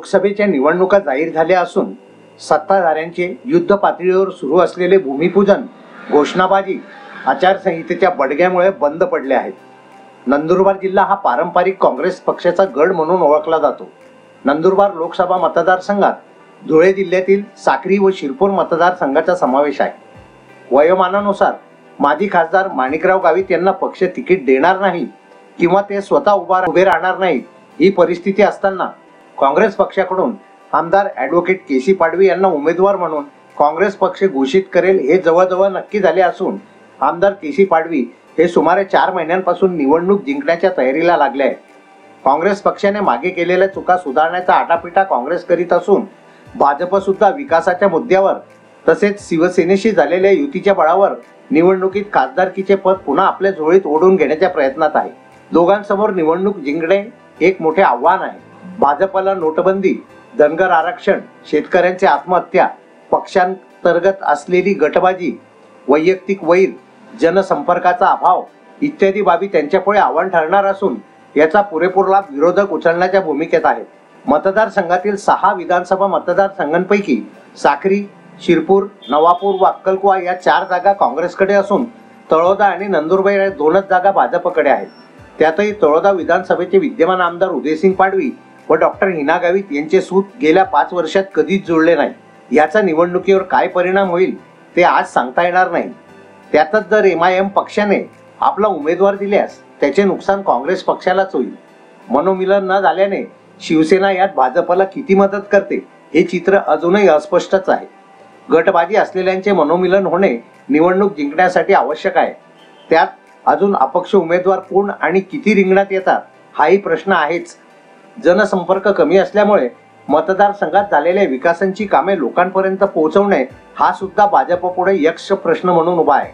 लोकसभेच्या निवडणुका जाहीर झाल्या असून सत्ताधाऱ्यांचे युद्ध पातळीवर सुरू असलेले भूमिपूजन, घोषणाबाजी आचारसंहितेच्या बडग्यामुळे बंद पडले आहेत. नंदुरबार जिल्हा हा पारंपरिक काँग्रेस पक्षाचा गड म्हणून ओळखला जातो. नंदुरबार लोकसभा मतदारसंघात धुळे जिल्ह्यातील साक्री व शिरपूर मतदारसंघाचा समावेश आहे. वयोमानानुसार माजी खासदार माणिकराव गावित यांना पक्ष तिकीट देणार नाही किंवा ते स्वतः उभे राहणार नाहीत ही परिस्थिती असताना काँग्रेस पक्षाकडून आमदार ॲडव्होकेट के.सी. पाडवी यांना उमेदवार म्हणून काँग्रेस पक्ष घोषित करेल हे जवळजवळ नक्की झाले असून आमदार के.सी. पाडवी हे सुमारे 4 महिन्यांपासून निवडणूक जिंकण्याच्या तयारीला लागले आहेत. काँग्रेस पक्षाने मागे केलेल्या चुका सुधारण्याचा आटापिटा काँग्रेस करीत असून भाजप सुद्धा विकासाच्या मुद्द्यावर तसेच शिवसेनेशी झालेल्या युतीच्या बळावर निवडणुकीत खासदारकीचे पद पुन्हा आपल्या झोळीत ओढून घेण्याच्या प्रयत्नात आहे. दोघांसमोर निवडणूक जिंकणे एक मोठे आव्हान आहे. भाजपला नोटबंदी, धनगर आरक्षण, शेतकऱ्यांची आत्महत्या, पक्षांतर्गत असलेली गटबाजी, वैयक्तिक वैर, जनसंपर्काचा अभाव इत्यादी बाबी त्यांच्यापुढे आव्हान ठरणार असून याचा पुरेपूर लाभ विरोधक उचलण्याच्या भूमिकेत आहेत. मतदारसंघातील 6 विधानसभा मतदारसंघांपैकी साक्री, शिरपूर, नवापूर व अक्कलकुवा या 4 जागा काँग्रेसकडे असून तळोदा आणि नंदुरबार या 2च जागा भाजपकडे आहेत. त्यातही तळोदा विधानसभेचे विद्यमान आमदार उदयसिंग पाडवी व डॉक्टर हिना गावित यांचे सूत गेल्या 5 वर्षात कधीच जुळले नाही. याचा निवडणुकीवर काय परिणाम होईल ते आज सांगता येणार नाही. त्यातच जर MIM पक्षाने आपला उमेदवार दिल्यास त्याचे नुकसान काँग्रेस पक्षालाच होईल. मनोमिलन न झाल्याने शिवसेना यात भाजपला किती मदत करते हे चित्र अजूनही अस्पष्टच आहे. गटबाजी असलेल्यांचे मनोमिलन होणे निवडणूक जिंकण्यासाठी आवश्यक आहे. त्यात अजून अपक्ष उमेदवार कोण आणि किती रिंगणात येतात हाही प्रश्न आहेच. जनसंपर्क कमी असल्यामुळे मतदारसंघात झालेल्या विकासांची कामे लोकांपर्यंत पोहोचवणे हा सुद्धा भाजपपुढे यक्ष प्रश्न म्हणून उभा आहे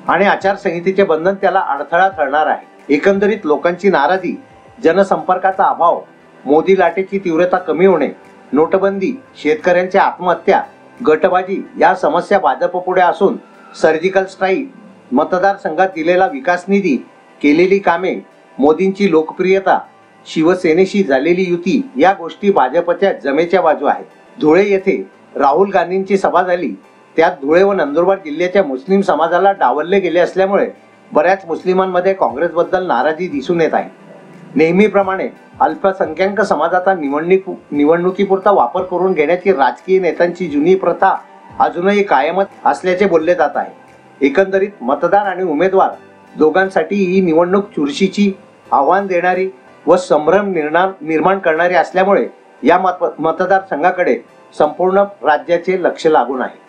आणि आचारसंहितेचे बंधन त्याला अडथळा ठरणार आहे. एकंदरीत लोकांची नाराजी, जनसंपर्काचा अभाव, मोदी लाटेची तीव्रता कमी होणे, नोटबंदी, शेतकऱ्यांच्या आत्महत्या, गटबाजी या समस्या भाजपपुढे असून सर्जिकल स्ट्राईक, मतदारसंघात दिलेला विकास निधी, केलेली कामे, मोदींची लोकप्रियता, शिवसेनेशी झालेली युती या गोष्टी भाजपच्या जमेच्या बाजू आहेत. धुळे येथे राहुल गांधींची सभा झाली. त्यात धुळे व नंदुरबार जिल्ह्याच्या मुस्लिम समाजाला डावलले गेले असल्यामुळे बऱ्याच मुस्लिमांमध्ये काँग्रेसबद्दल नाराजी दिसून येत आहे. नेहमीप्रमाणे अल्पसंख्याक समाजाचा निवडणुकीपुरता वापर करून घेण्याची राजकीय नेत्यांची जुनी प्रथा अजूनही कायमच असल्याचे बोलले जात आहे. एकंदरीत मतदार आणि उमेदवार दोघांसाठी ही निवडणूक चुरशीची, आव्हान देणारी व संभ्रम निर्माण करणारी असल्यामुळे या मतदारसंघाकडे संपूर्ण राज्याचे लक्ष लागून आहे.